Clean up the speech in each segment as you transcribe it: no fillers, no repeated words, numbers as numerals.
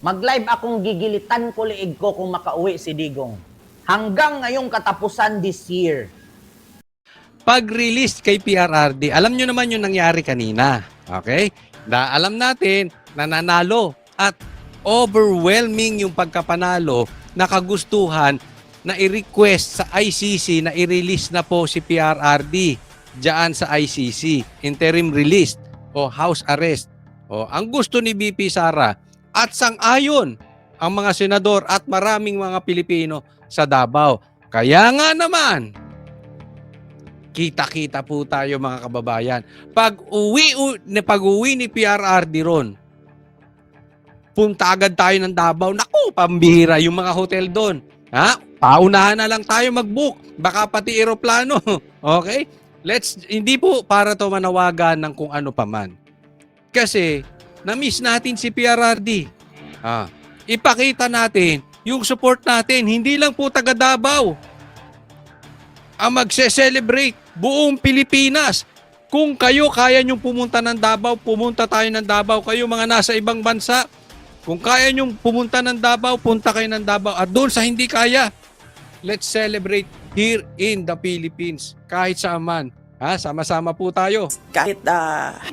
Mag-live akong gigilitan ko liig ko kung makauwi si Digong. Hanggang ngayong katapusan this year. Pag-release kay PRRD, alam nyo naman yung nangyari kanina. Okay? Alam natin na nanalo at overwhelming yung pagkapanalo na kagustuhan na i-request sa ICC na i-release na po si PRRD diyan sa ICC. Interim release o house arrest. O, ang gusto ni BP Sara at sang-ayon ang mga senador at maraming mga Pilipino sa Davao. Kaya nga naman, kita-kita po tayo mga kababayan. Pag-uwi ni PRRD ron, punta agad tayo ng Davao. Naku, pambihira yung mga hotel doon. Ha? Paunahan na lang tayo mag-book. Baka pati eroplano. Okay? Hindi po para to manawagan ng kung ano pa man. Kasi, na-miss natin si PRRD. Ipakita natin yung support natin. Hindi lang po taga Davao ang magse-celebrate, buong Pilipinas. Kung kayo kaya nyong pumunta ng Davao, pumunta tayo ng Davao. Kayo mga nasa ibang bansa, kung kaya nyong pumunta ng Davao, punta kayo ng Davao. At doon sa hindi kaya, let's celebrate here in the Philippines. Kahit saan man. Sama-sama po tayo. Kahit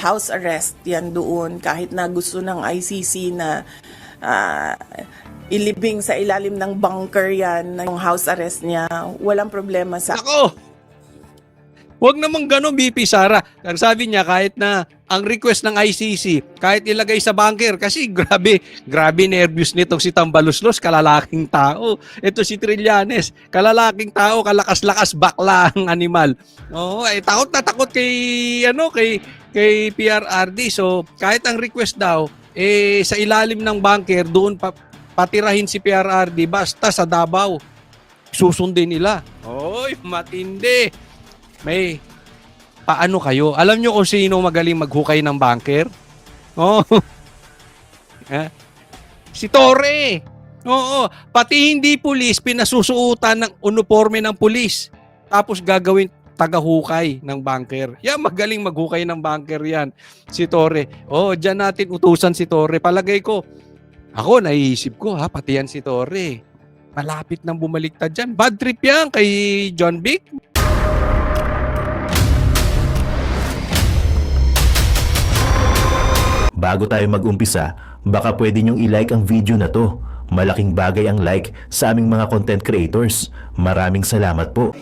house arrest yan doon, kahit na gusto ng ICC na ilibing sa ilalim ng bunker yan, yung house arrest niya, walang problema sa... Ako! Huwag naman gano'n, BP Sara. Ang sabi niya, kahit na ang request ng ICC, kahit ilagay sa bunker, kasi grabe nervous nitong si Tambaluslos, kalalaking tao. Ito si Trillanes, kalalaking tao, kalakas-lakas, bakla ang animal. Takot na takot kay PRRD. So, kahit ang request daw, sa ilalim ng bunker, doon patirahin si PRRD, basta sa Davao, susundin nila. Oy, matindi. May, paano kayo? Alam nyo kung sino magaling maghukay ng bunker? Si Torre. Pati hindi pulis, pinasusuutan ng uniforme ng pulis. Tapos gagawin tagahukay ng bunker. Yan, magaling maghukay ng bunker yan. Si Torre. Diyan natin utusan si Torre. Palagay ko, ako naiisip ko, pati yan si Torre. Malapit nang bumaliktad dyan. Bad trip yan kay John Vic. Bago tayo mag-umpisa, baka pwede nyong i-like ang video na to. Malaking bagay ang like sa aming mga content creators. Maraming salamat po.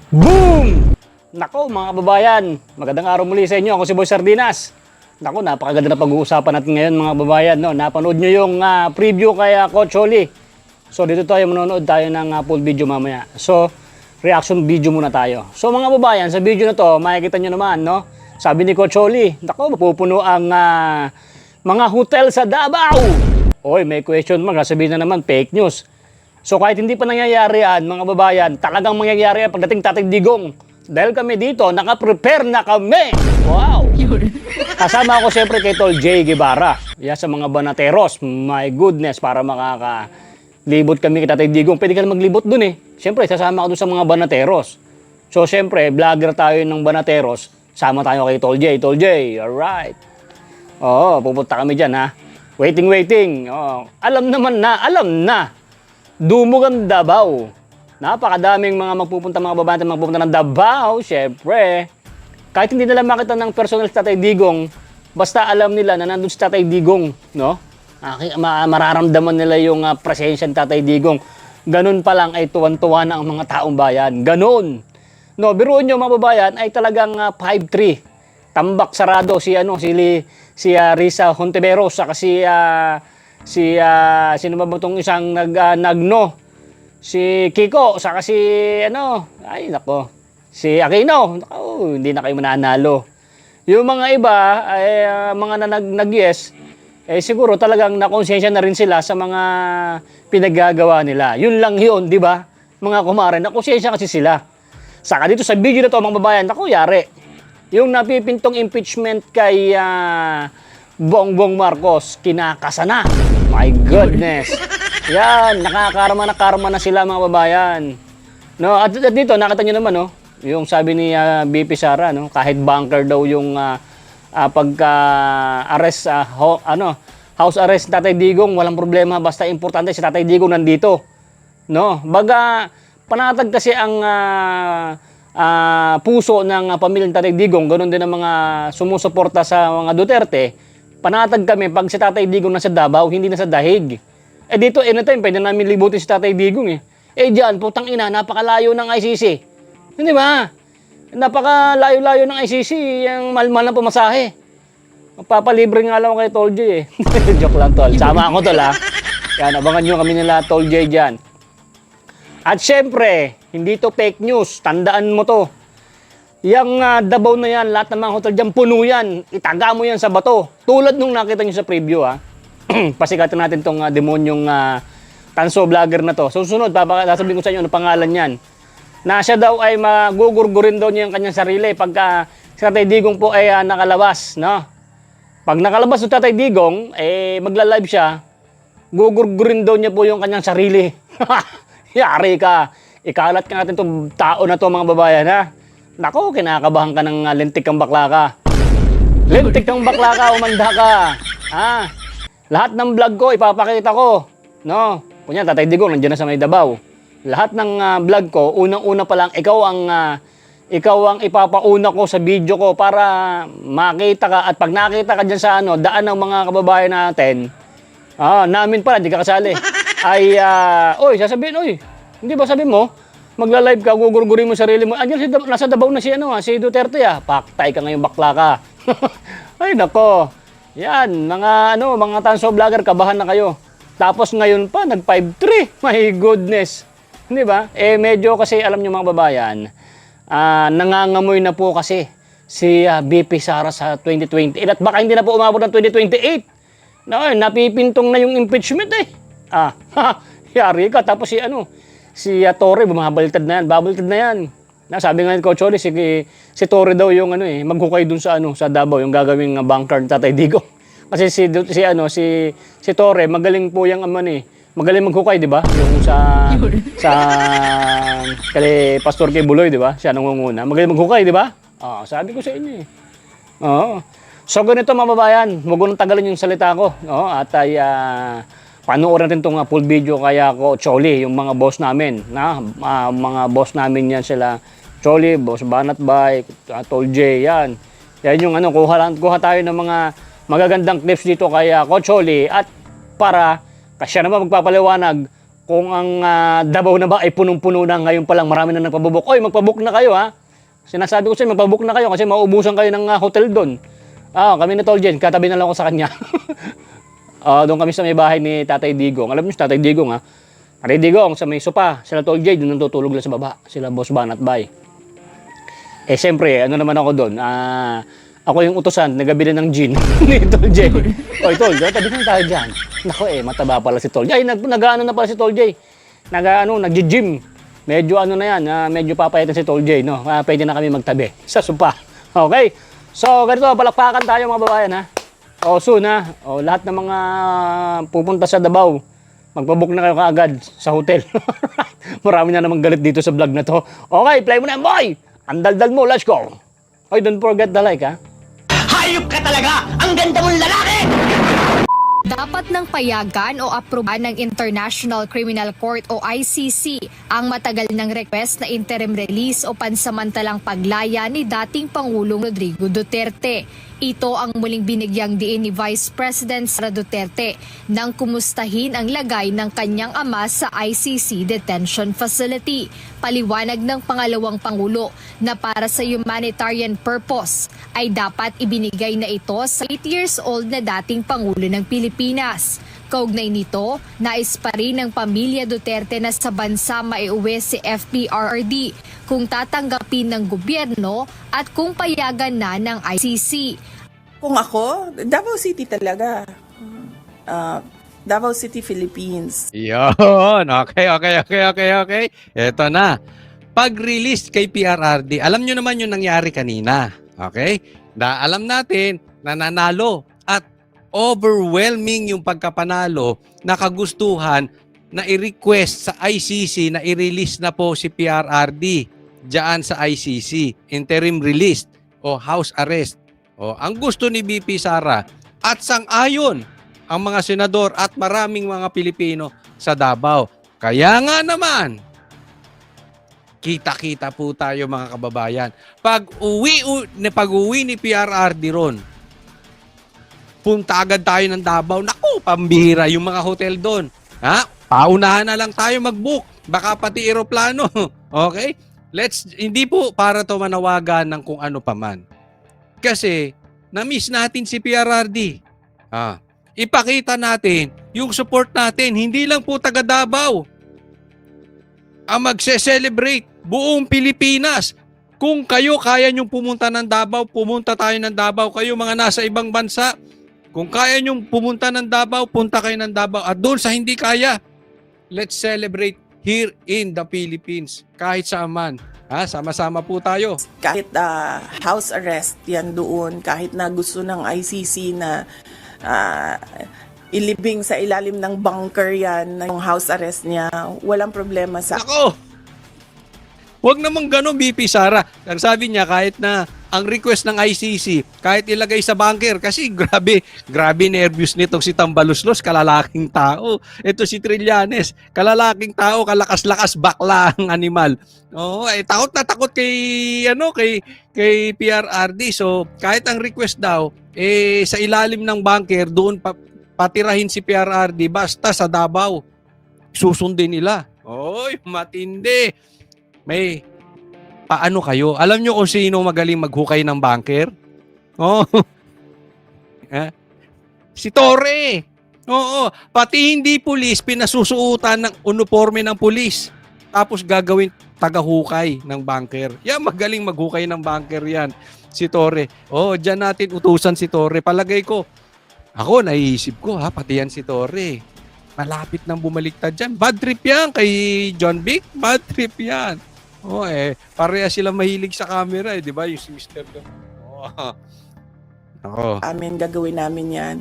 Boom! Nako mga kababayan, magandang araw muli sa inyo. Ako si Boy Sardinas. Nako, napakaganda na pag-uusapan natin ngayon mga kababayan. No? Napanood nyo yung preview kay Coach Oli. So dito tayo manonood tayo ng full video mamaya. So, reaction video muna tayo. So mga kababayan, sa video na to, makikita nyo naman, no? Sabi ni Coach Oli, nako, mapupuno ang mga hotel sa Davao. Oy, may question mark, sabihin na naman, fake news. So kahit hindi pa nangyayari yan, mga kababayan, talagang mangyayari yan pagdating Tatay Digong. Dahil kami dito, naka-prepare na kami. Wow! Kasama ako siyempre kay Tol J. Guevara. Yan sa mga banateros. My goodness, para libot kami kay Tatay Digong. Pwede ka na maglibot dun eh. Siyempre, sasama ako dun sa mga banateros. So, siyempre, vlogger tayo ng banateros. Sama tayo kay Tol J. Tol J, alright. Pupunta kami dyan ha. Waiting. Alam na. Dumog ang Davao. Napakadaming mga magpupunta ng Davao, siyempre. Kahit hindi nila makita ng personal si Tatay Digong, basta alam nila na nandun si Tatay Digong, no? Mararamdaman nila yung presensya ni Tatay Digong. Ganun pa lang ay tuwan-tuwa na ang mga taong bayan. Ganun. No, biruin nyo mga babayan ay talagang 5-3. Tambak sarado si Risa Hontiveros saka sino ba itong isang nagno? Si Kiko saka si Aquino. Hindi na kayo mananalo. Yung mga iba ay mga nag-yes, siguro talagang nakonsensya na rin sila sa mga pinaggagawa nila. Yun lang yun, di ba? Mga kumare, nakonsensya kasi sila. Saka dito sa video na to, mga babayan, yari. Yung napipintong impeachment kay Bongbong Marcos, kinakasa na. My goodness. Yan, nakakarma na sila mga babayan. No, at dito, nakita nyo naman, no? Yung sabi ni BP Sara, no, kahit bunker daw yung pagka-arrest, house arrest ni Tatay Digong, walang problema, basta importante si Tatay Digong nandito. No? Baga, panatag kasi ang puso ng pamilyang Tatay Digong, ganoon din ang mga sumusuporta sa mga Duterte. Panatag kami pag si Tatay Digong nasa Davao, hindi nasa Dahig. Eh dito, anytime, pwede namin libutin si Tatay Digong eh. Eh dyan, putang ina, napakalayo ng ICC. Hindi ba? Napakalayo-layo ng ICC, yung mahal-mahal na pumasahe. Magpapalibre nga lang ako kay Tol J eh. Joke lang, Tol. Sama ako, Tol, ha? Yan, abangan nyo kami nila, Tol J dyan. At syempre, hindi to fake news. Tandaan mo to. Yang Davao na yan, lahat ng mga hotel dyan, puno yan. Itaga mo yan sa bato. Tulad nung nakita nyo sa preview, ha? Pasikatan natin tong demonyong tanso vlogger na to. Susunod, sasabihin ko sa inyo ano pangalan yan. Na siya daw ay magugurgurin daw niya yung kanyang sarili pagka si Tatay Digong po ay nakalabas, no? Pag nakalabas si Tatay Digong, magla-live siya, gugurgurin daw niya po yung kanyang sarili. Yari ka. Ikalat ka natin itong tao na to, mga babayan, ha? Nako, kinakabahan ka ng lintik kang bakla ka. Lintik kang bakla ka, umanda ka. Ha? Lahat ng vlog ko, ipapakita ko. No? Kunya, Tatay Digong, nandiyan na sa may Davao. Lahat ng vlog ko, unang-una pa lang, ikaw ang ipapauna ko sa video ko para makita ka. At pag nakita ka dyan sa daan ng mga kababayan natin, namin pala, hindi ka kasali, ay, sasabihin, hindi ba sabi mo, magla-live ka, gugurgurin mo sarili mo. Andiyan, nasa Davao na si Duterte, paktay ka ngayon, bakla ka. Ay, nako. Yan, mga tanso vlogger, kabahan na kayo. Tapos ngayon pa, nag 5-3. My goodness. Hindi ba? Medyo kasi, alam nyo mga babayan, nangangamoy na po kasi si BP Sara sa 2028. At baka hindi na po umabot ng 2028. Napipintong na yung impeachment eh. Yari ka. Tapos si Torre, babaliktad na yan. Babaliktad na yan. Sabi nga ni Coach Oli, si Torre daw yung maghukay dun sa Davao, yung gagawing bunker ng Tatay Digong. Kasi si Torre, magaling po yung magaling maghukay, di ba? Yung sa kay Pastor kay Buloy, di ba? Siya nangunguna. Magaling maghukay, di ba? Sabi ko sa inyo eh. So ganito mga babayan, huwag ko nang tagalin yung salita ko. At ay panoorin natin itong full video kaya ko Choli, yung mga boss namin. Mga boss namin yan sila. Choli, Boss Banat Bay, Tol J, yan. Yan yung kuha tayo ng mga magagandang clips dito kaya ko Choli. At para kasi naman magpapaliwanag kung ang Davao na ba ay punong-puno na ngayon pa lang marami na nagpabook. Oy, magpabook na kayo ha. Sinasabi ko sa inyo, magpabook na kayo kasi mauubusan kayo ng hotel doon. Kami na Tol Jen, katabi na lang ako sa kanya. Doon kami sa may bahay ni Tatay Digong. Alam niyo si Tatay Digong ha. Tatay Digong sa may sopa, sila Tol J, doon natutulog lang sa baba. Sila Boss Banat Bay. Siyempre, naman ako doon. Ako yung utosan, nagabili ng gin ni Tol J. Oy, Tol, tabi na tayo dyan. Nako mataba pala si Tol J. Ay, nag-ano na pala si Tol J. Nag-gym. Medyo na yan, medyo papayatin si Tol J, no? Pwede na kami magtabi sa sopa. Okay? So, ganito, palakpakan tayo mga babayan, ha? Soon, ha? Lahat ng mga pupunta sa Davao, magpabook na kayo kaagad sa hotel. Marami na namang galit dito sa vlog na to. Okay, play mo na, boy! Ang daldal mo, let's go! Oy, don't forget the like, ha? Hayop ka talaga! Ang ganda mong lalaki! Dapat nang payagan o aprobahan ng International Criminal Court o ICC ang matagal ng request na interim release o pansamantalang paglaya ni dating Pangulong Rodrigo Duterte. Ito ang muling binigyang diin ni Vice President Sara Duterte nang kumustahin ang lagay ng kanyang ama sa ICC Detention Facility. Paliwanag ng pangalawang Pangulo na para sa humanitarian purpose ay dapat ibinigay na ito sa 8 years old na dating Pangulo ng Pilipinas. Kaugnay nito, nais pa rin ng pamilya Duterte na sa bansa maiuwi si FPRRD kung tatanggapin ng gobyerno at kung payagan na ng ICC. Kung ako, Davao City talaga. Davao City, Philippines. Yun. Okay. Eto na. Pag-release kay PRRD, alam nyo naman yung nangyari kanina. Okay? Alam natin na nanalo at overwhelming yung pagkapanalo na kagustuhan na i-request sa ICC na i-release na po si PRRD. diyan sa ICC, interim release o house arrest. O, ang gusto ni BP Sara at sang-ayon ang mga senador at maraming mga Pilipino sa Davao. Kaya nga naman, kita-kita po tayo mga kababayan. Pag-uwi ni PRRD ron, punta agad tayo ng Davao. Naku, pambihira yung mga hotel doon. Ha? Paunahan na lang tayo mag-book. Baka pati eroplano. Okay? Hindi po para to manawagan ng kung ano pa man. Kasi, na-miss natin si PRRD. Ipakita natin yung support natin. Hindi lang po taga Davao ang magse-celebrate, buong Pilipinas. Kung kayo kaya nyong pumunta ng Davao, pumunta tayo ng Davao. Kayo mga nasa ibang bansa, kung kaya nyong pumunta ng Davao, punta kayo ng Davao. At doon sa hindi kaya, let's celebrate here in the Philippines. Kahit saan man. Sama-sama po tayo. Kahit house arrest yan doon, kahit na gusto ng ICC na ilibing sa ilalim ng bunker yan, yung house arrest niya, walang problema sa... Ako! Huwag namang gano'n, BP Sara. Ang sabi niya, kahit na ang request ng ICC, kahit ilagay sa bunker, kasi grabe nervous nitong si Tambaluslos, kalalaking tao. Ito si Trillanes, kalalaking tao, kalakas-lakas, bakla ang animal. Takot na takot kay PRRD. So, kahit ang request daw, sa ilalim ng bunker, doon patirahin si PRRD, basta sa Davao. Susundin nila. Oy, matindi. May paano kayo? Alam nyo kung sino magaling maghukay ng bunker? Si Torre. Pati hindi pulis, pinasusuotan ng uniforme ng pulis. Tapos gagawin tagahukay ng bunker. Yan, magaling maghukay ng bunker yan. Si Torre. Diyan natin utusan si Torre. Palagay ko, ako naiisip ko pati yan si Torre. Malapit nang bumaliktad dyan. Bad trip yan kay John Vic. Bad trip yan. Pareha sila mahilig sa camera, di ba? Yung si Mr. Gagawin namin yan.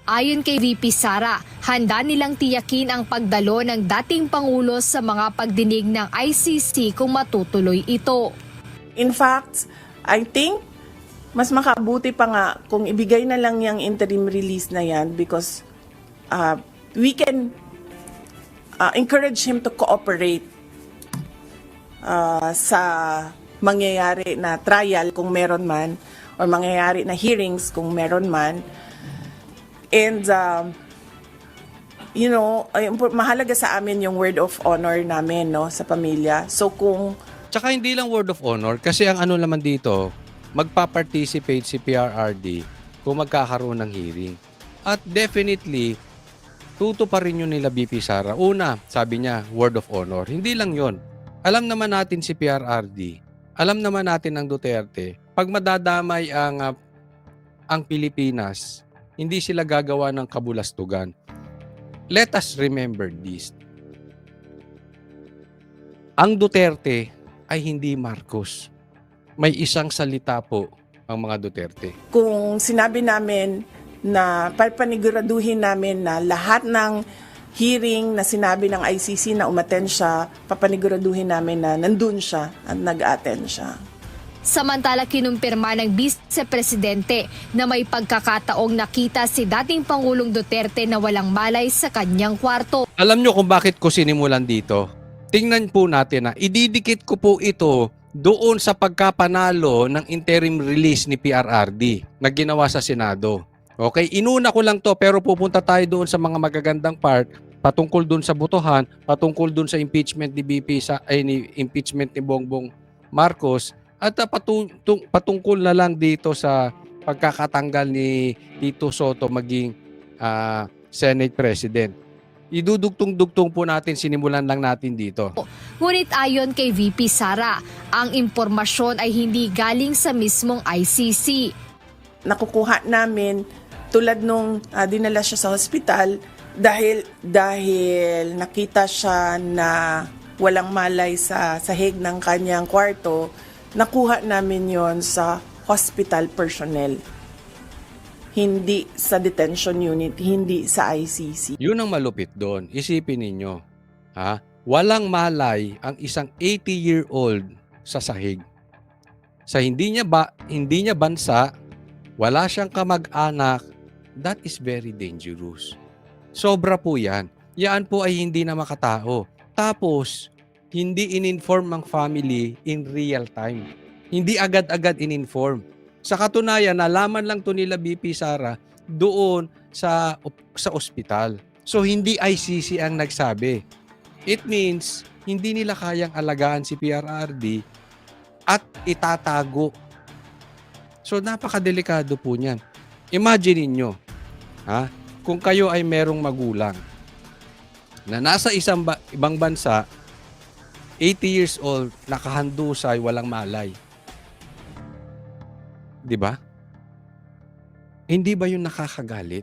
Ayon kay VP Sara, handa nilang tiyakin ang pagdalo ng dating Pangulo sa mga pagdinig ng ICC kung matutuloy ito. In fact, I think mas makabuti pa nga kung ibigay na lang yung interim release na yan because we can encourage him to cooperate sa mangyayari na trial kung meron man or mangyayari na hearings kung meron man. And mahalaga sa amin yung word of honor namin sa pamilya. So kung Tsaka hindi lang word of honor kasi ang ano naman dito, magpa-participate si PRRD kung magkakaroon ng hearing. At definitely, pa rin yun nila BP Sara. Una, sabi niya, word of honor. Hindi lang yon. Alam naman natin si PRRD, alam naman natin ang Duterte, pag madadamay ang Pilipinas, hindi sila gagawa ng kabulastugan. Let us remember this. Ang Duterte ay hindi Marcos. May isang salita po ang mga Duterte. kung sinabi namin na papaniguraduhin namin na lahat ng hearing na sinabi ng ICC na umattend siya, papaniguraduhin namin na nandun siya at nag-attend siya. Samantala kinumpirma ng Vice Presidente na may pagkakataong nakita si dating Pangulong Duterte na walang malay sa kanyang kwarto. Alam nyo kung bakit ko sinimulan dito? Tingnan po natin ididikit ko po ito doon sa pagkapanalo ng interim release ni PRRD na ginawa sa Senado. Okay, inuna ko lang to pero pupunta tayo doon sa mga magagandang part patungkol doon sa botohan, patungkol doon sa impeachment ni impeachment ni Bongbong Marcos at patungkol na lang dito sa pagkakatanggal ni Tito Soto maging Senate President. Idudugtong-dugtong po natin, sinimulan lang natin dito. Ngunit ayon kay VP Sara, ang impormasyon ay hindi galing sa mismong ICC. Nakukuha namin tulad nung dinala siya sa hospital dahil nakita siya na walang malay sa sahig ng kanyang kwarto, nakuha namin yon sa hospital personnel. Hindi sa detention unit, hindi sa ICC. Yun ang malupit doon. Isipin ninyo, walang malay ang isang 80-year-old sa sahig. Sa hindi niya bansa, wala siyang kamag-anak, that is very dangerous. Sobra po yan. Yan po ay hindi na makatao. Tapos, hindi in-inform ang family in real time. Hindi agad-agad in-inform. Sa katunayan, nalaman lang to nila BP Sara doon sa ospital. So, hindi ICC ang nagsabi. It means, hindi nila kayang alagaan si PRRD at itatago. So, napakadelikado po niyan. Imagine niyo, kung kayo ay merong magulang na nasa ibang bansa, 80 years old, nakahandusay, walang malay. 'Di ba? Hindi ba yun nakakagalit?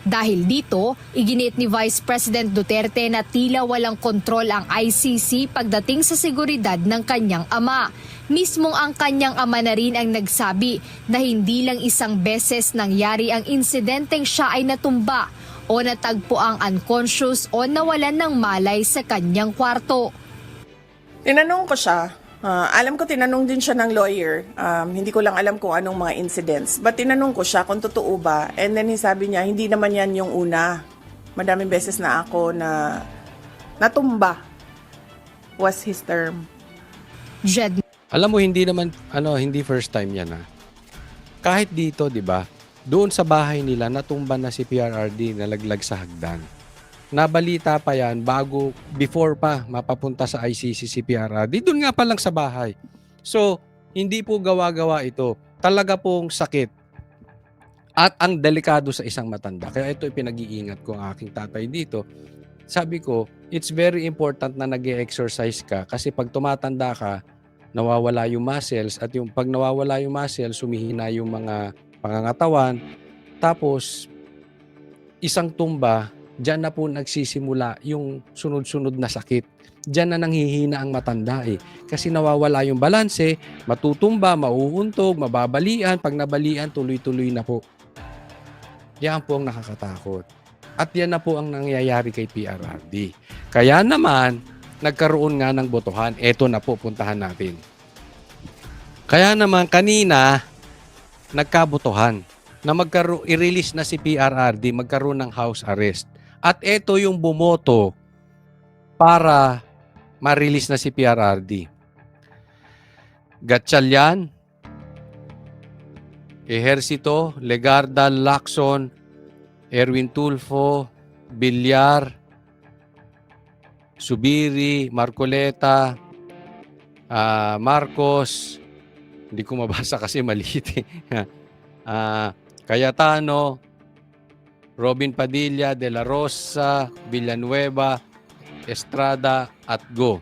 Dahil dito, iginiit ni Vice President Duterte na tila walang kontrol ang ICC pagdating sa seguridad ng kanyang ama. Mismong ang kanyang ama na rin ang nagsabi na hindi lang isang beses nangyari ang insidenteng siya ay natumba o natagpo ang unconscious o nawalan ng malay sa kanyang kwarto. Tinanong ko siya, alam ko tinanong din siya ng lawyer, hindi ko lang alam kung anong mga incidents. But tinanong ko siya kung totoo ba, and then sabi niya, hindi naman yan yung una. Madaming beses na ako na natumba was his term. Jed Alam mo, hindi first time yan Kahit dito, 'di ba? Doon sa bahay nila natumba na si PRRD, nalaglag sa hagdan. Nabalita pa yan before pa mapapunta sa ICC si PRRD. Doon nga pa lang sa bahay. So, hindi po gawa-gawa ito. Talaga pong sakit. At ang delikado sa isang matanda. Kaya ito pinag-iingat ko ang aking tatay dito. Sabi ko, it's very important na nag-exercise ka kasi pag tumatanda ka, nawawala yung muscles at yung pag nawawala yung muscles, sumihina yung mga pangangatawan. Tapos, isang tumba, diyan na po nagsisimula yung sunod-sunod na sakit. Diyan na nanghihina ang matanda Kasi nawawala yung balanse, matutumba, mauuntog, mababalian. Pag nabalian, tuloy-tuloy na po. Yan po ang nakakatakot. At yan na po ang nangyayari kay PRRD. Kaya naman, nagkaroon nga ng botohan. Eto na po, puntahan natin. Kaya naman, kanina, nagkabotohan na i-release na si PRRD, magkaroon ng house arrest. At ito yung bumoto para ma-release na si PRRD. Gatchalian, Ejercito, Legarda, Lacson, Erwin Tulfo, Villar, Subiri, Marcoleta, Marcos, hindi ko mabasa kasi maliit Cayetano, Robin Padilla, De La Rosa, Villanueva, Estrada at Go.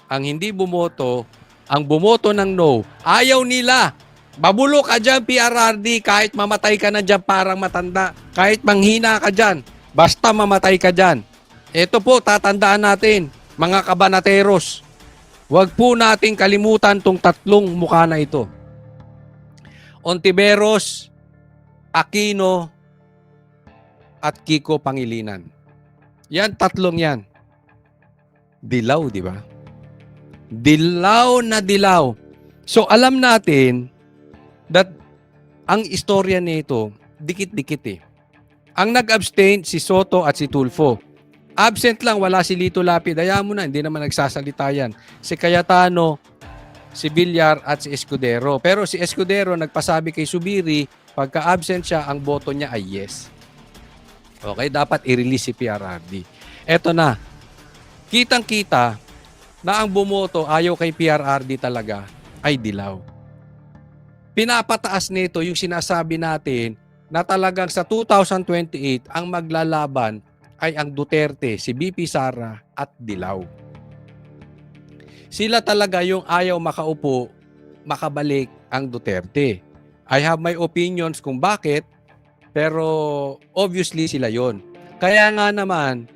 Ang hindi bumoto, ang bumoto ng no, ayaw nila. Babulo ka dyan, PRRD, kahit mamatay ka na dyan parang matanda. Kahit manghina ka dyan, basta mamatay ka dyan. Ito po, tatandaan natin, mga kabanateros. Huwag po nating kalimutan tong tatlong mukha na ito. Ontiveros, Aquino, at Kiko Pangilinan. Yan, tatlong yan. Dilaw, di ba? Dilaw na dilaw. So, alam natin that ang istorya nito, dikit-dikit Ang nag-abstain, si Soto at si Tulfo. Absent lang, wala si Lito Lapid. Ayaw mo na, hindi naman nagsasalita yan. Si Cayetano, si Villar at si Escudero. Pero si Escudero nagpasabi kay Subiri, pagka-absent siya, ang boto niya ay yes. Okay, dapat i-release si PRRD. Eto na, kitang-kita na ang bumoto ayaw kay PRRD talaga ay dilaw. Pinapataas nito yung sinasabi natin na talagang sa 2028 ang maglalaban ay ang Duterte, si BP Sara at Dilaw. Sila talaga yung ayaw makaupo, makabalik ang Duterte. I have my opinions kung bakit, pero obviously sila yon. Kaya nga naman,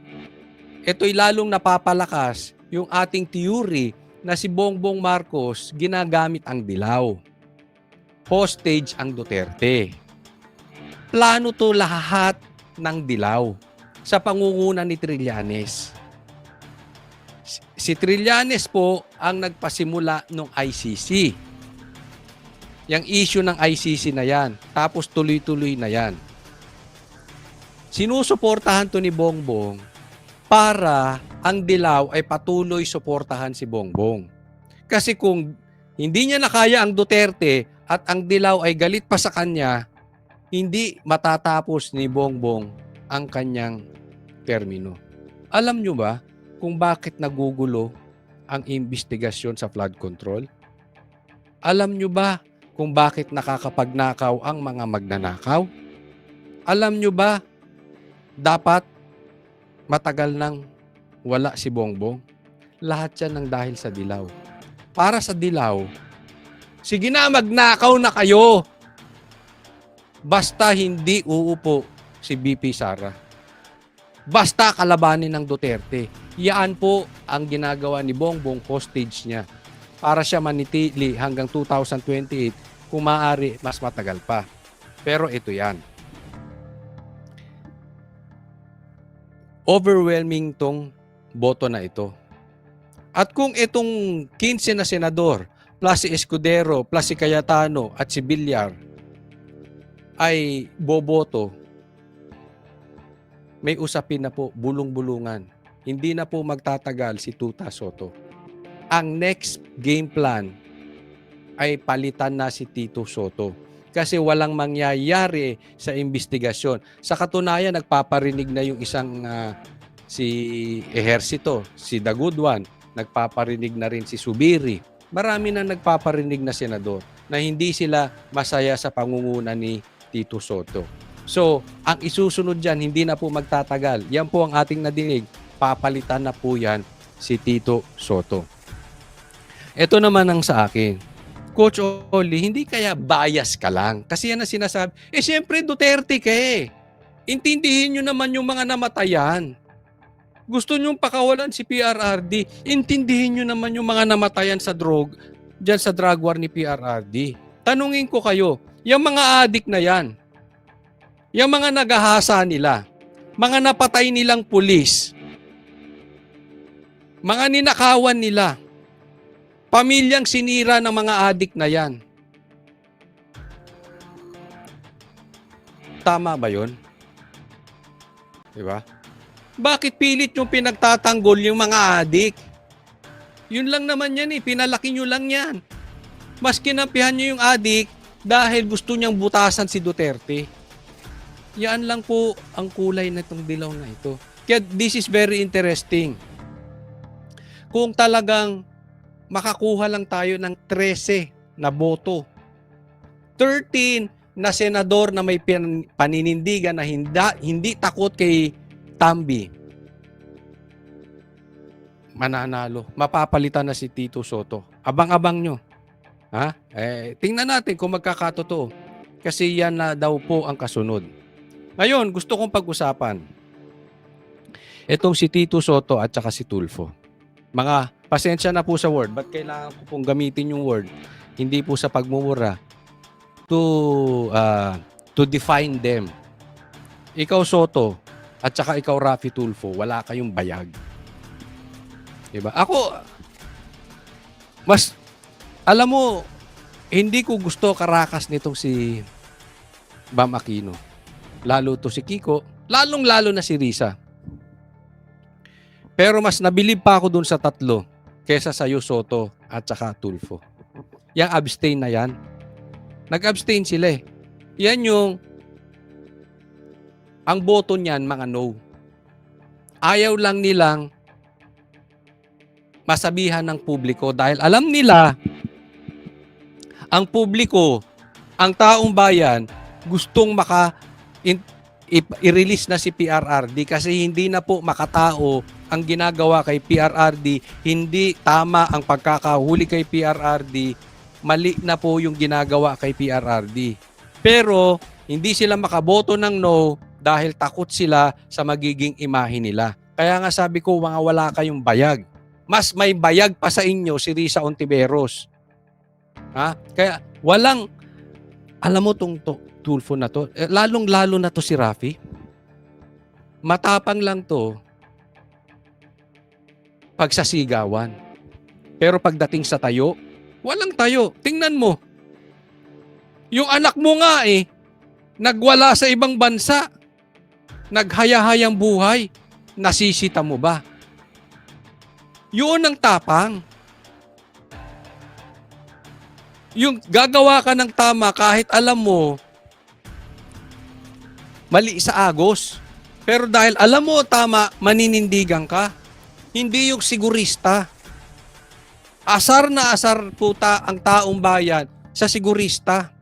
ito'y lalong napapalakas yung ating theory na si Bongbong Marcos ginagamit ang dilaw. Hostage ang Duterte. Plano to lahat ng dilaw sa pangunguna ni Trillanes. Si Si Trillanes po ang nagpasimula ng ICC. Yung issue ng ICC na yan. Tapos tuloy-tuloy na yan. Sinusuportahan to ni Bongbong para ang Dilaw ay patuloy suportahan si Bongbong. Kasi kung hindi niya nakaya ang Duterte at ang Dilaw ay galit pa sa kanya, hindi matatapos ni Bongbong ang kanyang termino. Alam nyo ba kung bakit nagugulo ang investigasyon sa flood control? Alam nyo ba kung bakit nakakapagnakaw ang mga magnanakaw? Alam nyo ba dapat matagal nang wala si Bongbong? Lahat yan ang dahil sa Dilaw. Para sa Dilaw, sige na, magnakaw na kayo. Basta hindi uupo si BP Sara. Basta kalabanin ng Duterte. Yan po ang ginagawa ni Bongbong, hostage niya. Para siya manitili hanggang 2028, kung maaari, mas matagal pa. Pero ito yan. Overwhelming tong boto na ito. At kung itong 15 na senador, plus si Escudero, plus si Cayetano at si Villar ay boboto, may usapin na po, bulong-bulungan. Hindi na po magtatagal si Tuta Soto. Ang next game plan ay palitan na si Tito Soto. Kasi walang mangyayari sa investigasyon. Sa katunayan, nagpaparinig na yung isang si Ejercito, si The Good One. Nagpaparinig na rin si Subiri. Marami na nagpaparinig na senador na hindi sila masaya sa pangunguna ni Tito Soto. So, ang isusunod dyan, hindi na po magtatagal. Yan po ang ating nadinig. Papalitan na po yan si Tito Soto. Ito naman ang sa akin. Coach Oli, hindi kaya bias ka lang? Kasi yan ang sinasabi. Siyempre Duterte ka eh. Intindihin nyo naman yung mga namatayan. Gusto nyong pakawalan si PRRD. Intindihin nyo naman yung mga namatayan sa dyan sa drug war ni PRRD. Tanungin ko kayo, yung mga adik na yan, yung mga nagahasa nila, mga napatay nilang pulis, mga ninakawan nila, pamilyang sinira ng mga adik na yan. Tama ba yun? Diba? Bakit pilit yung pinagtatanggol yung mga adik? Yun lang naman yan eh. Pinalaki nyo lang yan. Mas kinampihan nyo yung adik dahil gusto niyang butasan si Duterte. Yan lang po ang kulay na itong Dilaw na ito. Kaya this is very interesting. Kung talagang makakuha lang tayo ng 13 na boto, 13 na senador na may paninindigan na hindi takot kay Tambi, mananalo. Mapapalitan na si Tito Soto. Abang-abang nyo. Ha? Tingnan natin kung magkakatotoo. Kasi yan na daw po ang kasunod. Ngayon, gusto kong pag-usapan itong si Tito Soto at saka si Tulfo. Mga pasensya na po sa word. Ba't kailangan ko pong gamitin yung word? Hindi po sa pagmumura. To define them. Ikaw Soto at saka ikaw Raffy Tulfo, wala kayong bayag. Diba? Ako, alam mo, hindi ko gusto karakas nitong si Bam Aquino. Lalo to si Kiko, lalong-lalo na si Risa. Pero mas nabilib pa ako dun sa tatlo kesa sa Soto at saka Tulfo. Yang abstain na yan, nag-abstain sila eh. Yan yung ang boto niyan, mga no. Ayaw lang nilang masabihan ng publiko dahil alam nila ang publiko, ang taong bayan, gustong i-release na si PRRD kasi hindi na po makatao ang ginagawa kay PRRD, hindi tama ang pagkakahuli kay PRRD, mali na po yung ginagawa kay PRRD. Pero hindi sila makaboto ng no dahil takot sila sa magiging imahe nila. Kaya nga sabi ko, mga wala kayong bayag. Mas may bayag pa sa inyo si Risa Ontiveros. Ha? Kaya walang, alam mo tong Tulfo na to, lalong-lalo na to si Raffy. Matapang lang to. pagsasigawan. Pero pagdating sa tayo, walang tayo. Tingnan mo. Yung anak mo nga nagwala sa ibang bansa. Naghaya-hayang buhay. Nasisita mo ba? Yun ang tapang. Yung gagawa ka ng tama kahit alam mo mali sa agos. Pero dahil alam mo tama, maninindigan ka. Hindi yung sigurista. Asar na asar puta ang taong bayan sa sigurista.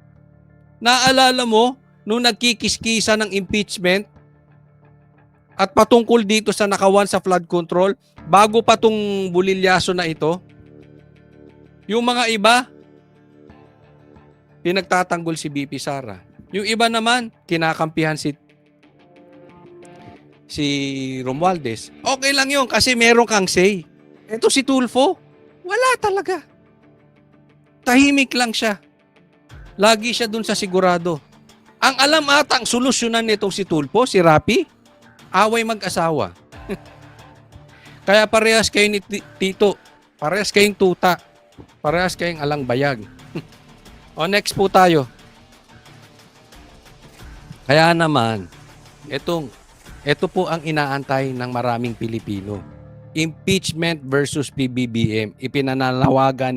Naalala mo, nung nagkikiskisa ng impeachment at patungkol dito sa nakawan sa flood control, bago pa tong bulilyaso na ito, yung mga iba, pinagtatanggol si BP Sara. Yung iba naman, kinakampihan si Romualdez. Okay lang yun kasi meron kang say. Ito si Tulfo, wala talaga. Tahimik lang siya. Lagi siya dun sa sigurado. Ang alam ata ang solusyonan nitong si Tulfo, si Rapi, away mag-asawa. Kaya parehas kayo ni Tito, parehas kayong tuta, parehas kayong alang bayag. O next po tayo. Kaya naman, ito po ang inaantay ng maraming Pilipino. Impeachment versus PBBM. Ipinananawagan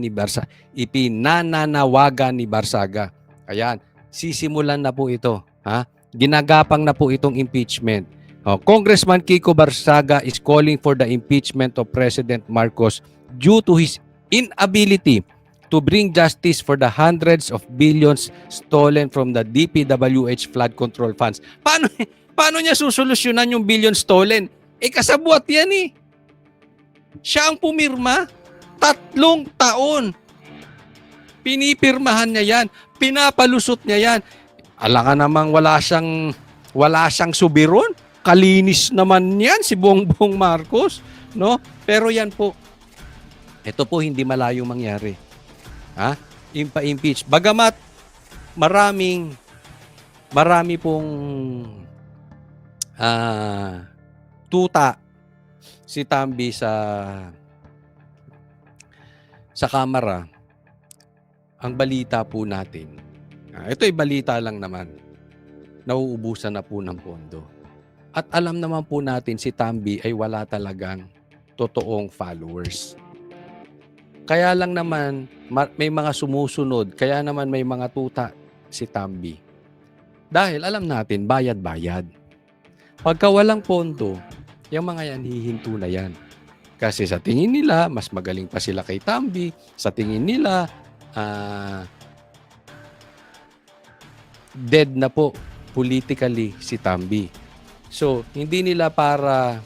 ni Barsaga. Ayan, sisimulan na po ito. Ginagapang na po itong impeachment. Congressman Kiko Barsaga is calling for the impeachment of President Marcos due to his inability to bring justice for the hundreds of billions stolen from the DPWH flood control funds. Paano niya susolusyonan yung billion stolen? Kasabwat yan Siya ang pumirma. 3 taon. Pinipirmahan niya yan. Pinapalusot niya yan. Alam ka namang wala siyang subiron. Kalinis naman yan si Bongbong Marcos. No? Pero yan po. Ito po hindi malayong mangyari. Impa-impeach. Bagamat marami pong tuta si Tambi sa kamera, ang balita po natin, ito ay balita lang naman, nauubusan na po ng pondo. At alam naman po natin si Tambi ay wala talagang totoong followers. Kaya lang naman, may mga sumusunod, kaya naman may mga tuta si Tambi. Dahil alam natin, bayad-bayad. Pagka walang pondo, yung mga yan, hihinto na yan. Kasi sa tingin nila, mas magaling pa sila kay Tambi. Sa tingin nila, dead na po politically si Tambi. So, hindi nila para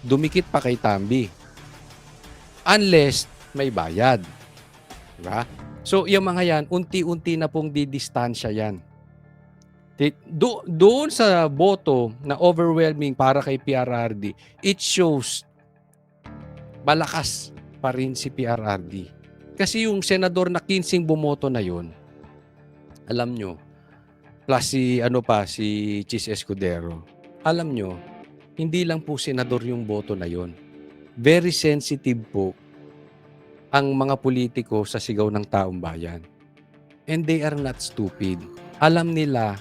dumikit pa kay Tambi. Unless may bayad. Diba? So, yung mga yan, unti-unti na pong didistansya yan. Doon sa boto na overwhelming para kay PRRD, it shows malakas pa rin si PRRD. Kasi yung senador na 15 bumoto na yun, alam nyo, plus si Chis Escudero, alam nyo, hindi lang po senador yung boto na yun. Very sensitive po ang mga politiko sa sigaw ng taong bayan. And they are not stupid. Alam nila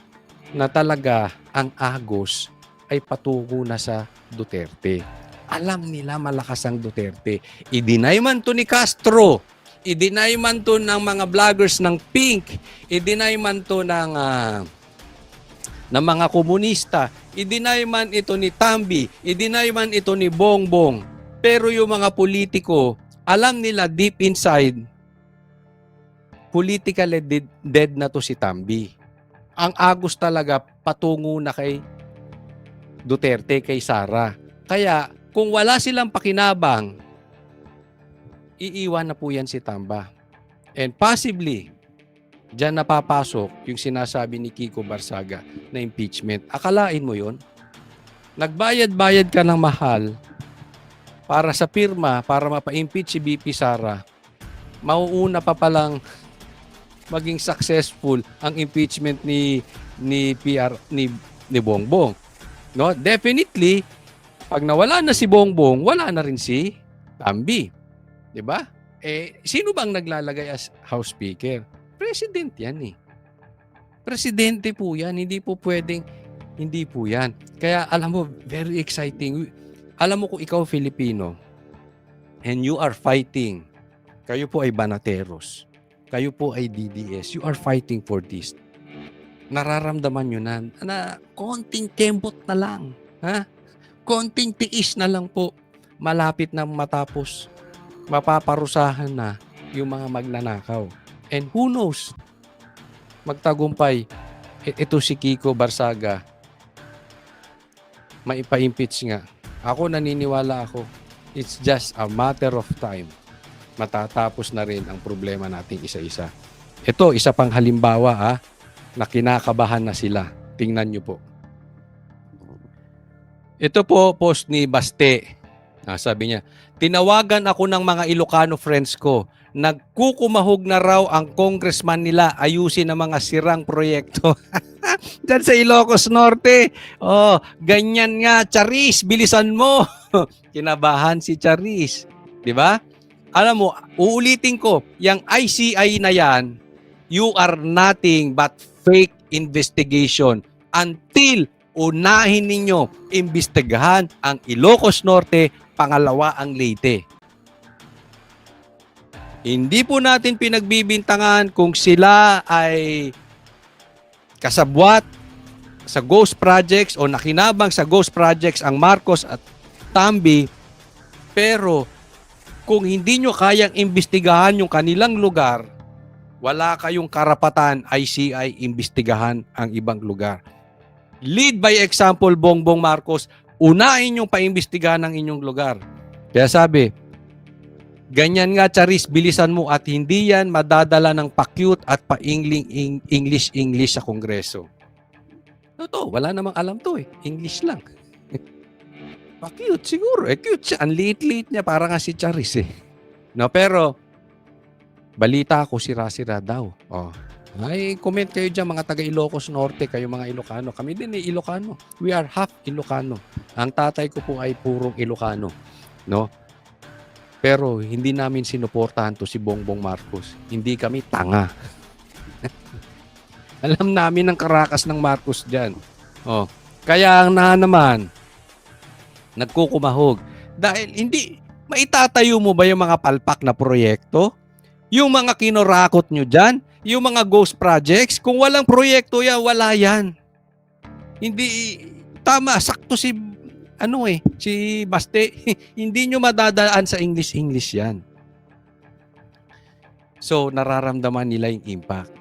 na talaga ang agos ay patungo na sa Duterte. Alam nila malakas ang Duterte. I-deny man to ni Castro, i-deny man to ng mga vloggers ng Pink, i-deny man to ng mga komunista, i-deny man ito ni Tambi, i-deny man ito ni Bongbong. Pero yung mga politiko, alam nila deep inside, politically dead na to si Tambi. Ang agos talaga patungo na kay Duterte, kay Sara. Kaya kung wala silang pakinabang, iiwan na po yan si Tamba. And possibly, dyan napapasok yung sinasabi ni Kiko Barsaga na impeachment. Akalain mo yon? Nagbayad-bayad ka ng mahal para sa pirma, para mapa-impeach si BP Sara, mauuna pa palang maging successful ang impeachment ni Bongbong. No, definitely pag nawala na si Bongbong, wala na rin si Tambi. 'Di ba? Sino bang naglalagay as House Speaker? President yan eh. Presidente po yan. Hindi po pwedeng hindi po yan. Kaya alam mo, very exciting. Alam mo kung ikaw Filipino and you are fighting, kayo po ay Banateros, kayo po ay DDS, you are fighting for this. Nararamdaman nyo na konting kembot na lang. Ha? Konting tiis na lang po. Malapit na matapos. Mapaparusahan na yung mga magnanakaw. And who knows? Magtagumpay. Ito si Kiko Barsaga. Maipa-impeach nga. Ako naniniwala ako. It's just a matter of time. Matatapos na rin ang problema nating isa-isa. Ito, isa pang halimbawa na kinakabahan na sila. Tingnan nyo po. Ito po, post ni Baste. Sabi niya, tinawagan ako ng mga Ilocano friends ko. Nagkukumahog na raw ang congressman nila ayusin ang mga sirang proyekto. Diyan sa Ilocos Norte. Oh, ganyan nga, Charis, bilisan mo. Kinabahan si Charis. 'Di ba? Alam mo, uulitin ko, yung ICI na yan, you are nothing but fake investigation until unahin ninyo imbestigahan ang Ilocos Norte, pangalawa ang Leyte. Hindi po natin pinagbibintangan kung sila ay kasabwat sa ghost projects o nakinabang sa ghost projects ang Marcos at Tambi, pero kung hindi nyo kayang imbestigahan yung kanilang lugar, wala kayong karapatan ICI imbestigahan ang ibang lugar. Lead by example, Bongbong Marcos, unahin yung paimbestigahan ang inyong lugar. Kaya sabi, ganyan nga Charis, bilisan mo at hindi yan madadala ng pa-cute at pa-English sa Kongreso. Totoo, wala namang alam to eh. English lang. Pa-cute siguro. Cute siya. Ang liit-liit niya. Parang nga si Charis eh. No, pero balita ko sira-sira daw. Oh. Ay, comment kayo dyan mga taga Ilocos Norte, kayo mga Ilocano. Kami din eh, Ilocano. We are half Ilocano. Ang tatay ko po ay purong Ilocano. No? Pero hindi namin sinuportahan to si Bongbong Marcos. Hindi kami tanga. Alam namin ang karakas ng Marcos dyan. Oh. Kaya ang naman, nagkukumahog. Dahil hindi, maitatayo mo ba yung mga palpak na proyekto? Yung mga kinorakot nyo dyan? Yung mga ghost projects? Kung walang proyekto yan, wala yan. Hindi, tama, sakto si Baste, hindi nyo madadaan sa English yan. So, nararamdaman nila yung impact.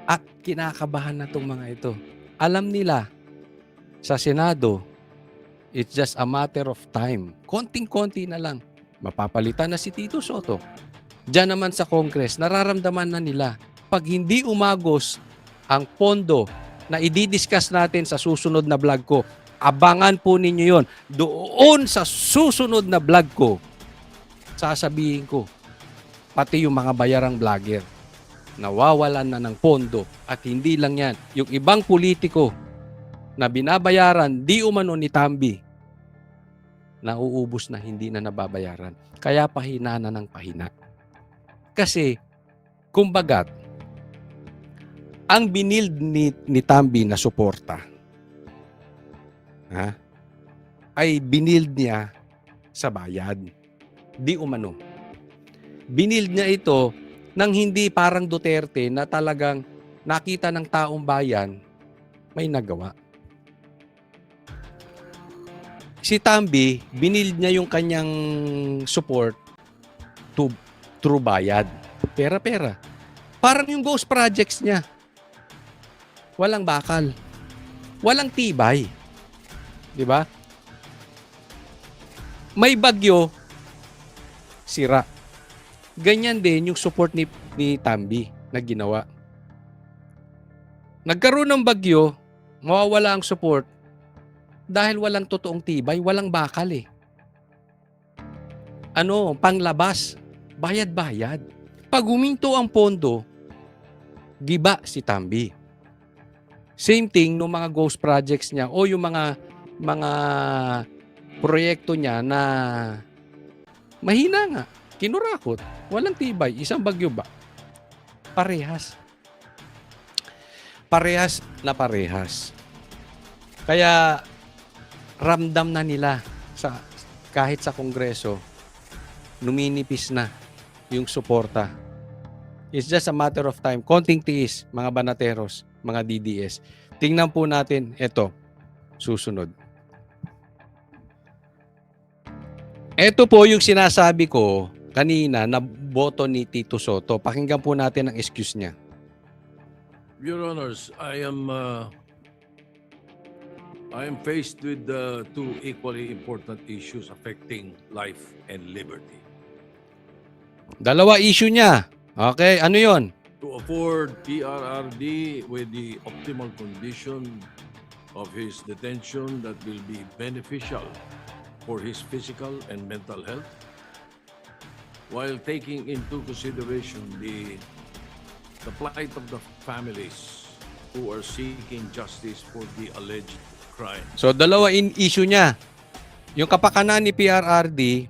At kinakabahan na itong mga ito. Alam nila, sa Senado, it's just a matter of time. Konting-konti na lang. Mapapalitan na si Tito Soto. Diyan naman sa Congress, nararamdaman na nila. Pag hindi umagos ang pondo na i-discuss natin sa susunod na vlog ko, abangan po ninyo yon. Doon sa susunod na vlog ko, sasabihin ko, pati yung mga bayarang vlogger, nawawalan na ng pondo. At hindi lang yan, yung ibang politiko na binabayaran, di umano ni Tambi, nauubos na hindi na nababayaran. Kaya pahina na ng pahina. Kasi, kumbagat, ang binild ni Tambi na suporta, ay binild niya sa bayad. Di umano. Binild niya ito nang hindi parang Duterte na talagang nakita ng taong bayan may nagawa. Si Tambi, binild niya yung kanyang support through bayad. Pera-pera. Parang yung ghost projects niya. Walang bakal. Walang tibay. 'Di ba? May bagyo, sira. Ganyan din yung support ni Tambi na ginawa. Nagkaroon ng bagyo, mawawala ang support dahil walang totoong tibay, walang bakal eh. Panglabas, bayad-bayad. Pag huminto ang pondo, giba si Tambi. Same thing no mga ghost projects niya o yung mga proyekto niya na Mahina nga. Kinurakot. Walang tibay. Isang bagyo ba? Parehas. Parehas na parehas. Kaya ramdam na nila kahit sa Kongreso, numinipis na yung suporta. It's just a matter of time. Konting tiis, mga banateros, mga DDS. Tingnan po natin ito, susunod. Ito po yung sinasabi ko kanina na boto ni Tito Soto. Pakinggan po natin ang excuse niya. Your Honors, I am faced with two equally important issues affecting life and liberty. Dalawa issue niya. Okay, ano yon? To afford PRRD with the optimal condition of his detention that will be beneficial for his physical and mental health, while taking into consideration the plight of the families who are seeking justice for the alleged crime. So, dalawa issue niya. Yung kapakanan ni PRRD,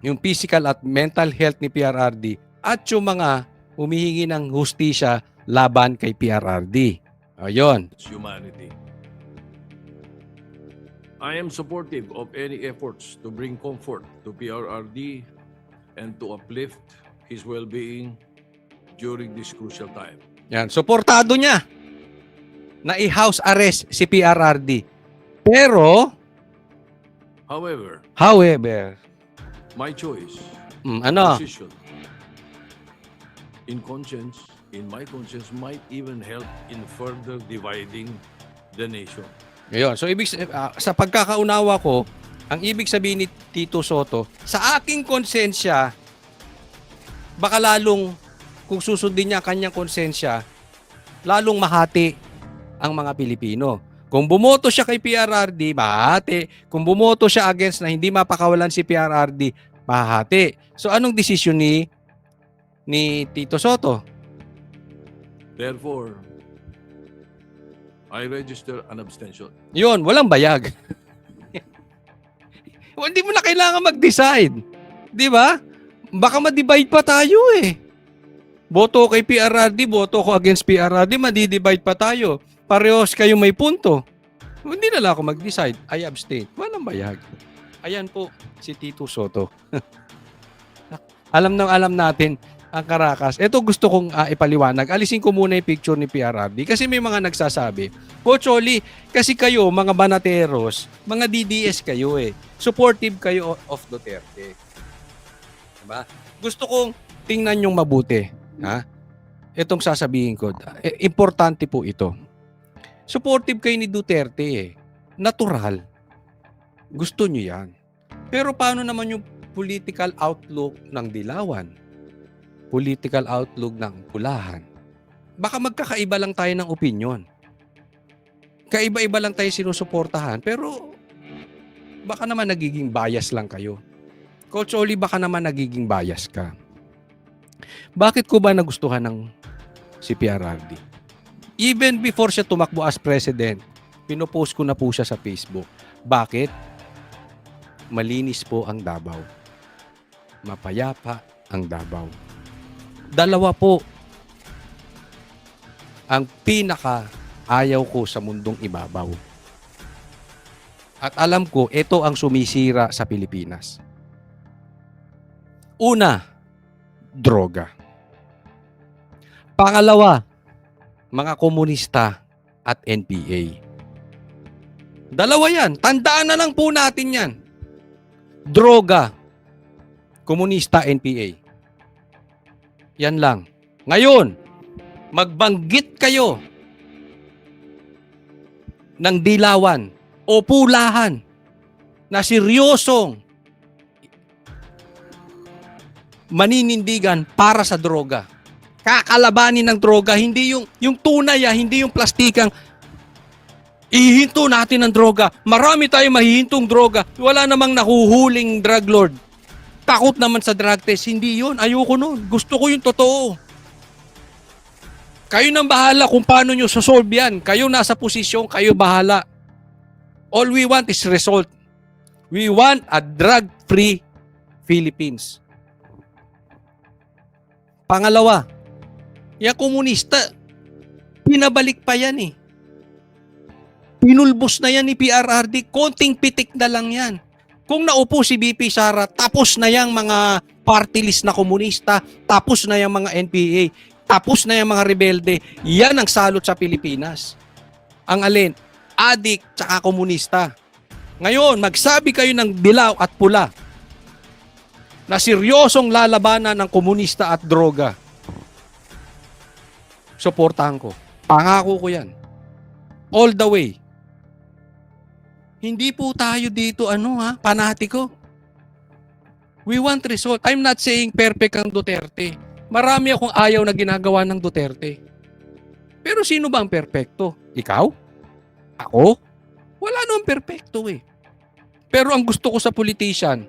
yung physical at mental health ni PRRD, at yung mga humihingi ng hustisya laban kay PRRD. Ayun. It's humanity. I am supportive of any efforts to bring comfort to PRRD and to uplift his well-being during this crucial time. Yan. Suportado niya na i-house arrest si PRRD. Pero, However, my choice, ano? decision, in my conscience, might even help in further dividing the nation. Ngayon, so sa pagkakaunawa ko, ang ibig sabihin ni Tito Soto, sa aking konsensya, baka lalong, kung susundin niya ang kanyang konsensya, lalong mahati ang mga Pilipino. Kung bumoto siya kay PRRD, mahati. Kung bumoto siya against na hindi mapakawalan si PRRD, mahati. So anong desisyon ni Tito Soto? Therefore, I register an abstention. Yun, walang bayag. Hindi mo na kailangan mag-decide. Di ba? Baka ma-divide pa tayo eh. Boto kay PRRD, boto ko against PRRD, madi-divide pa tayo. Parehos kayo may punto. Hindi na lang ako mag-decide. I abstain. Walang bayag. Ayan po si Tito Soto. Alam natin ang Caracas. Ito gusto kong ipaliwanag. Alisin ko muna yung picture ni PRRD kasi may mga nagsasabi, Pocholi, kasi kayo, mga banateros, mga DDS kayo eh. Supportive kayo of Duterte. Diba? Gusto kong tingnan yung mabuti. Ha? Itong sasabihin ko. Importante po ito. Supportive kayo ni Duterte eh. Natural. Gusto nyo yan. Pero paano naman yung political outlook ng Dilawan? Political outlook ng Pulahan? Baka magkakaiba lang tayo ng opinion. Kaiba-iba lang tayo sinusuportahan, pero baka naman nagiging bias lang kayo. Coach Oli, baka naman nagiging bias ka. Bakit ko ba nagustuhan ng si PRRD? Even before siya tumakbo as president, pinopost ko na po siya sa Facebook. Bakit? Malinis po ang Davao. Mapayapa ang Davao. Dalawa po ang pinaka ayaw ko sa mundong ibabaw. At alam ko, ito ang sumisira sa Pilipinas. Una, droga. Pangalawa, mga komunista at NPA. Dalawa yan. Tandaan na lang po natin yan. Droga, komunista, NPA. Yan lang. Ngayon, magbanggit kayo ng Dilawan o Pulahan na seryosong maninindigan para sa droga. Kakalabanin ng droga, hindi yung tunay, hindi yung plastikang ihinto natin ng droga. Marami tayong mahihintong droga. Wala namang nahuhuling drug lord. Takot naman sa drug test. Hindi yun. Ayoko nun. Gusto ko yung totoo. Kayo nang bahala kung paano nyo sosolve yan. Kayo nasa posisyon, kayo bahala. All we want is result. We want a drug-free Philippines. Pangalawa, yung komunista, pinabalik pa yan eh. Pinulbos na yan ni PRRD, konting pitik na lang yan. Kung naupo si BP Sara, tapos na yung mga party list na komunista, tapos na yung mga NPA, tapos na yung mga rebelde. Yan ang salot sa Pilipinas. Ang alin? Adik tsaka komunista. Ngayon, magsabi kayo ng dilaw at pula na seryosong lalabanan ng komunista at droga. Suportahan ko. Pangako ko yan. All the way. Hindi po tayo dito panatiko. We want result. I'm not saying perfect ang Duterte. Marami akong ayaw na ginagawa ng Duterte. Pero sino ba ang perfecto? Ikaw? Ako? Wala namang perfecto eh. Pero ang gusto ko sa politician,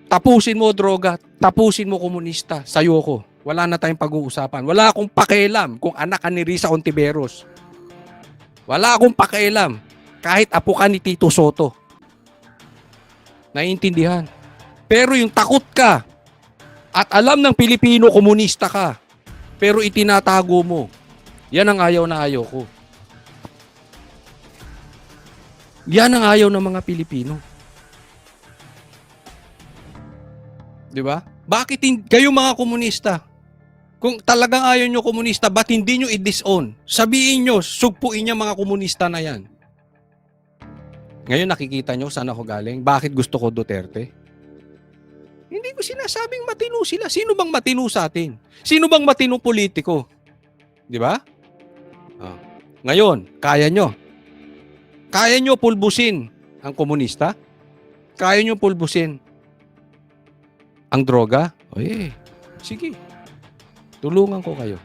tapusin mo droga, tapusin mo komunista, sayo ko. Wala na tayong pag-uusapan. Wala akong pakialam kung anak ka ni Risa Ontiveros. Wala akong pakialam kahit apo ka ni Tito Soto. Naiintindihan. Pero yung takot ka at alam ng Pilipino komunista ka, pero itinatago mo, yan ang ayaw na ayaw ko. Yan ang ayaw ng mga Pilipino. Di ba? Bakit kayo mga komunista? Kung talagang ayaw nyo komunista, ba't hindi nyo i-disown? Sabihin nyo, sugpuin niya mga komunista na yan. Ngayon nakikita nyo saan ako galing? Bakit gusto ko Duterte? Hindi ko sinasabing matino sila. Sino bang matino sa atin? Sino bang matino politiko? Di ba? Ngayon, kaya nyo. Kaya nyo pulbusin ang komunista? Kaya nyo pulbusin ang droga? Oye, sige. Tulungan ko kayo.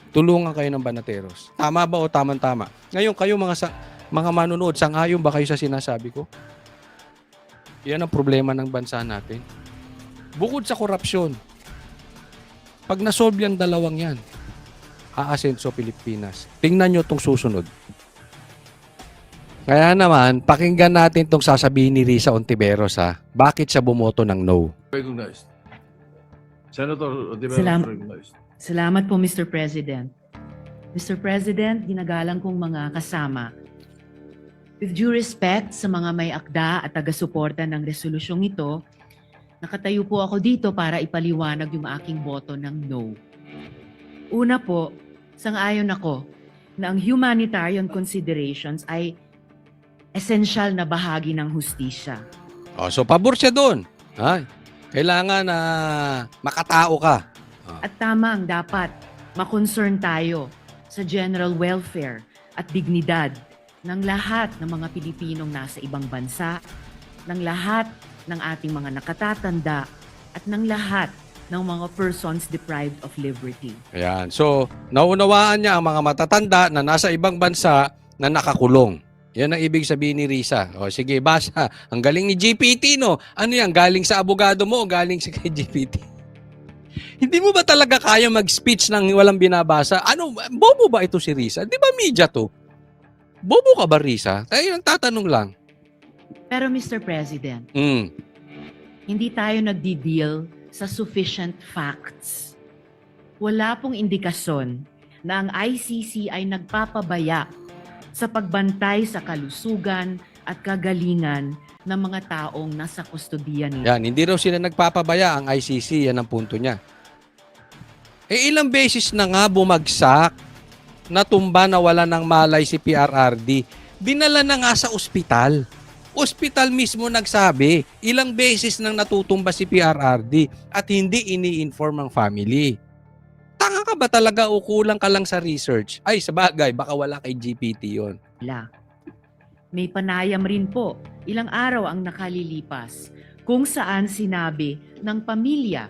Tulungan kayo ng Banateros. Tama ba o tama-tama? Ngayon, kayo mga manunood, sang-ayon ba kayo sa sinasabi ko? Yan ang problema ng bansa natin. Bukod sa korupsyon, pag nasolve yung dalawang yan, aasenso Pilipinas. Tingnan nyo itong susunod. Kaya naman, pakinggan natin itong sasabihin ni Risa Ontiveros Bakit siya bumoto ng no? Recognized. Senator Ontiveros recognized. Salamat po, Mr. President. Mr. President, ginagalang kong mga kasama. With due respect sa mga may akda at taga-suporta ng resolusyong ito, nakatayo po ako dito para ipaliwanag yung aking boto ng no. Una po, sang-ayon ako na ang humanitarian considerations ay esensyal na bahagi ng hustisya. So pabor siya doon. Kailangan na makatao ka. At tama ang dapat makonsern tayo sa general welfare at dignidad ng lahat ng mga Pilipinong nasa ibang bansa, ng lahat ng ating mga nakatatanda, at ng lahat ng mga persons deprived of liberty. Ayan. So, naunawaan niya ang mga matatanda na nasa ibang bansa na nakakulong. Yan ang ibig sabihin ni Risa. Sige, basa. Ang galing ni GPT, no? Ano yan? Galing sa abogado mo o galing sa kay GPT? Hindi mo ba talaga kaya mag-speech nang walang binabasa? Bobo ba ito si Risa? Di ba media to? Bobo ka ba, Risa? Tayo ang tatanong lang. Pero Mr. President, hindi tayo nagdi-deal sa sufficient facts. Wala pong indikasyon na ang ICC ay nagpapabaya sa pagbantay sa kalusugan at kagalingan ng mga taong nasa kustodiya nila. Yan, hindi raw sila nagpapabaya ang ICC. Yan ang punto niya. Ilang beses na nga bumagsak, natumba na wala ng malay si PRRD. Dinala na nga sa ospital. Ospital mismo nagsabi, ilang beses nang natutumba si PRRD at hindi ini-inform ang family. Tanga ka ba talaga o kulang ka lang sa research? Ay, sabagay, baka wala kay GPT yon. May panayam rin po, ilang araw ang nakalilipas, kung saan sinabi ng pamilya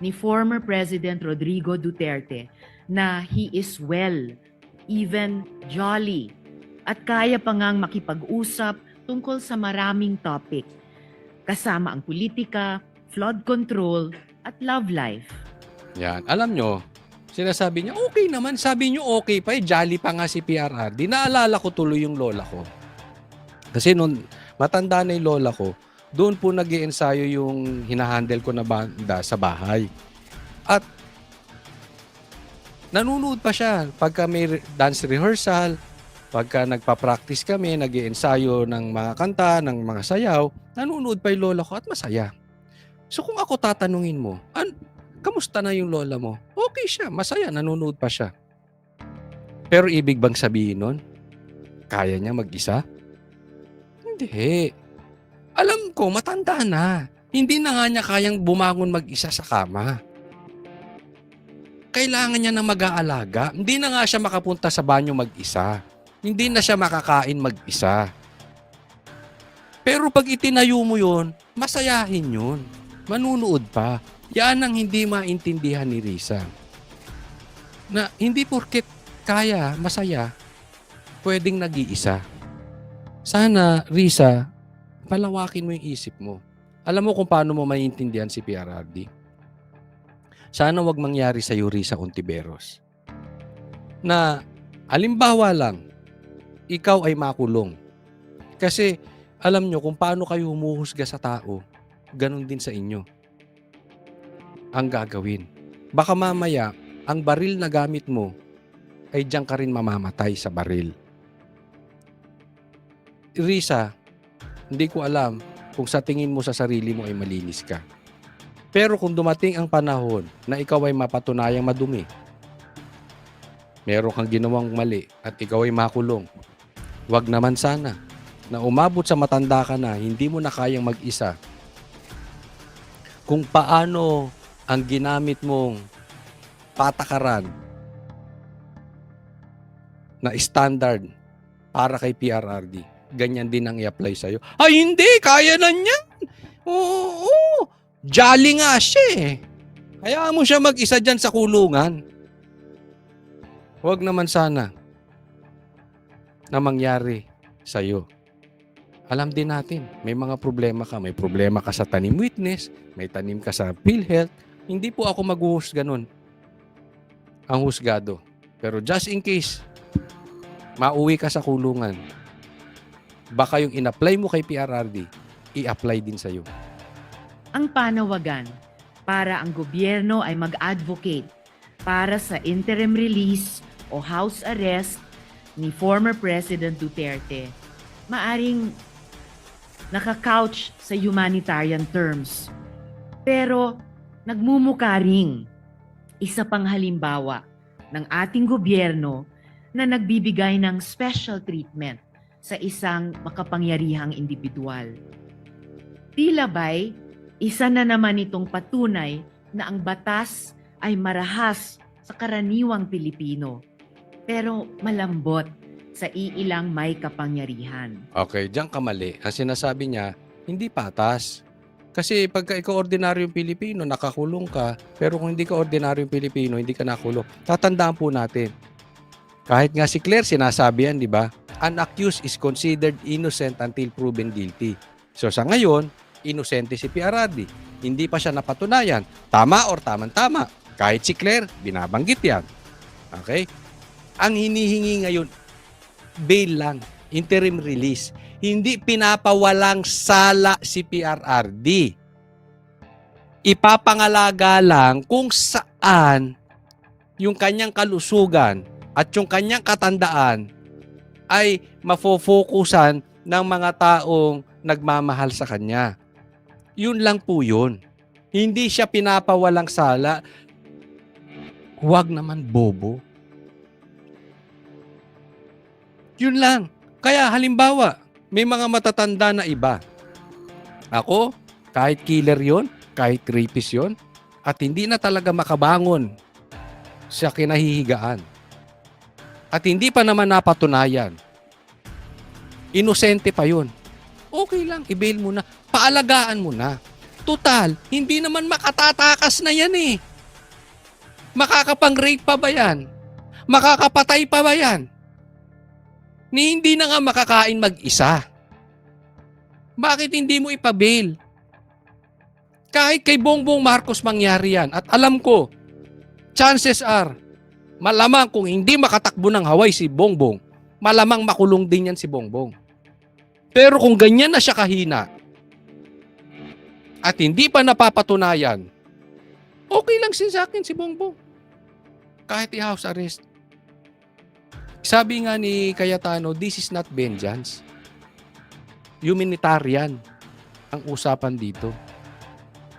ni former President Rodrigo Duterte na he is well, even jolly, at kaya pa ngang makipag-usap tungkol sa maraming topic, kasama ang politika, flood control, at love life. Yan, alam nyo, sinasabi niya, okay naman, sabi niyo okay pa, jolly pa nga si PRRD. Naalala ko tuloy yung lola ko. Kasi noon, matanda na yung lola ko, Doon po nag-iensayo yung hinahandle ko na banda sa bahay. At nanonood pa siya pagka may dance rehearsal, pagka nagpa-practice kami, nag-iensayo ng mga kanta, ng mga sayaw, nanonood pa yung lola ko at masaya. So kung ako tatanungin mo, kamusta na yung lola mo? Okay siya, masaya, nanonood pa siya. Pero ibig bang sabihin nun, kaya niya mag-isa? Hindi. Alam ko, matanda na. Hindi na nga niya kayang bumangon mag-isa sa kama. Kailangan niya na mag-aalaga. Hindi na nga siya makapunta sa banyo mag-isa. Hindi na siya makakain mag-isa. Pero pag itinayo mo yun, masayahin yun. Manunood pa. Yan ang hindi maintindihan ni Risa. Na hindi porket kaya, masaya, pwedeng nag-iisa. Sana, Risa, palawakin mo yung isip mo. Alam mo kung paano mo maintindihan si PRRD? Sana wag mangyari sa Risa Ontiveros. Na, halimbawa lang, ikaw ay makulong. Kasi, alam nyo kung paano kayo humuhusga sa tao, ganun din sa inyo. Ang gagawin. Baka mamaya, ang baril na gamit mo, ay diyan ka rin mamamatay sa baril. Risa, hindi ko alam kung sa tingin mo sa sarili mo ay malinis ka. Pero kung dumating ang panahon na ikaw ay mapatunayang madumi, meron kang ginawang mali at ikaw ay makulong, wag naman sana na umabot sa matanda ka na hindi mo na kayang mag-isa. Kung paano ang ginamit mong patakaran na standard para kay PRRD, ganyan din ang i-apply sa'yo. Ay, hindi! Kaya na niyan! Oo! Jolly nga siya eh. Hayaan mo siya mag-isa dyan sa kulungan. Huwag naman sana na mangyari sa'yo. Alam din natin, may mga problema ka. May problema ka sa tanim witness, may tanim ka sa PhilHealth. Hindi po ako maghuhusga nun. Ang husgado. Pero just in case, mauwi ka sa kulungan, baka yung in-apply mo kay PRRD, i-apply din sa'yo. Ang panawagan para ang gobyerno ay mag-advocate para sa interim release o house arrest ni former President Duterte, maaring nakakouch sa humanitarian terms. Pero nagmumuka ring isa pang halimbawa ng ating gobyerno na nagbibigay ng special treatment sa isang makapangyarihang individual. Tila ba'y isa na naman itong patunay na ang batas ay marahas sa karaniwang Pilipino, pero malambot sa iilang may kapangyarihan. Okay, diyan ka mali. Ang sinasabi niya, hindi patas. Kasi pagka ikaw ordinaryong Pilipino, nakakulong ka, pero kung hindi ka ordinaryong Pilipino, hindi ka nakulong. Tatandaan po natin. Kahit nga si Claire, sinasabi yan, di ba? An accused is considered innocent until proven guilty. So sa ngayon, inosente si PRRD. Hindi pa siya napatunayan. Tama or tamang-tama. Kahit si Claire, binabanggit yan. Okay? Ang hinihingi ngayon, bail lang. Interim release. Hindi pinapawalang sala si PRRD. Ipapangalaga lang kung saan yung kanyang kalusugan at yung kanyang katandaan ay mafofokusan ng mga taong nagmamahal sa kanya. Yun lang po yun. Hindi siya pinapawalang sala. Huwag naman bobo. Yun lang. Kaya halimbawa, may mga matatanda na iba. Ako, kahit killer yon, kahit rapist yon, at hindi na talaga makabangon sa kinahihigaan. At hindi pa naman napatunayan. Inosente pa yun. Okay lang, i-bail mo na. Paalagaan mo na. Total, hindi naman makatatakas na yan eh. Makakapang-rape pa ba yan? Makakapatay pa ba yan? Ni hindi na nga makakain mag-isa. Bakit hindi mo ipa-bail? Kahit kay Bongbong Marcos mangyari yan. At alam ko, chances are, malamang kung hindi makatakbo ng Hawaii si Bongbong, malamang makulong din yan si Bongbong. Pero kung ganyan na siya kahina, at hindi pa napapatunayan, okay lang sa akin si Bongbong. Kahit i-house arrest. Sabi nga ni Cayetano, this is not vengeance. Humanitarian ang usapan dito.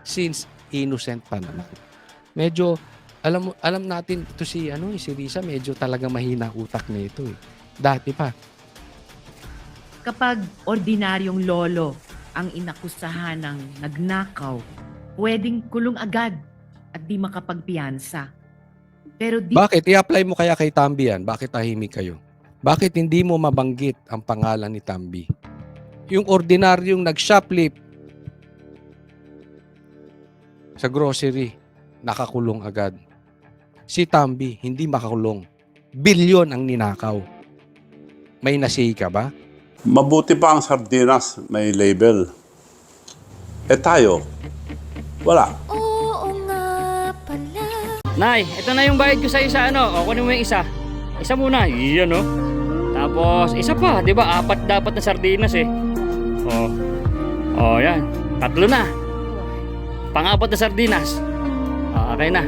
Since innocent pa naman. Medyo, alam natin, ito si Risa, medyo talaga mahina utak nito eh. Dati pa. Kapag ordinaryong lolo ang inakusahan ng nagnakaw, pwedeng kulong agad at di makapagpiyansa. Pero di Bakit? I-apply mo kaya kay Tambi yan? Bakit tahimik kayo? Bakit hindi mo mabanggit ang pangalan ni Tambi? Yung ordinaryong nag-shoplift sa grocery, nakakulong agad. Si Tambi, hindi makakulong. Bilyon ang ninakaw. May nasiy ka ba? Mabuti pa ang sardinas, may label. Eh tayo, wala. Nay, ito na yung bayad ko sa isa, O, kunin mo yung isa. Isa muna, iyan, Tapos, isa pa, di ba? 4 dapat na sardinas, eh. Yan. 3 na. Pang-4 na sardinas. Okay na.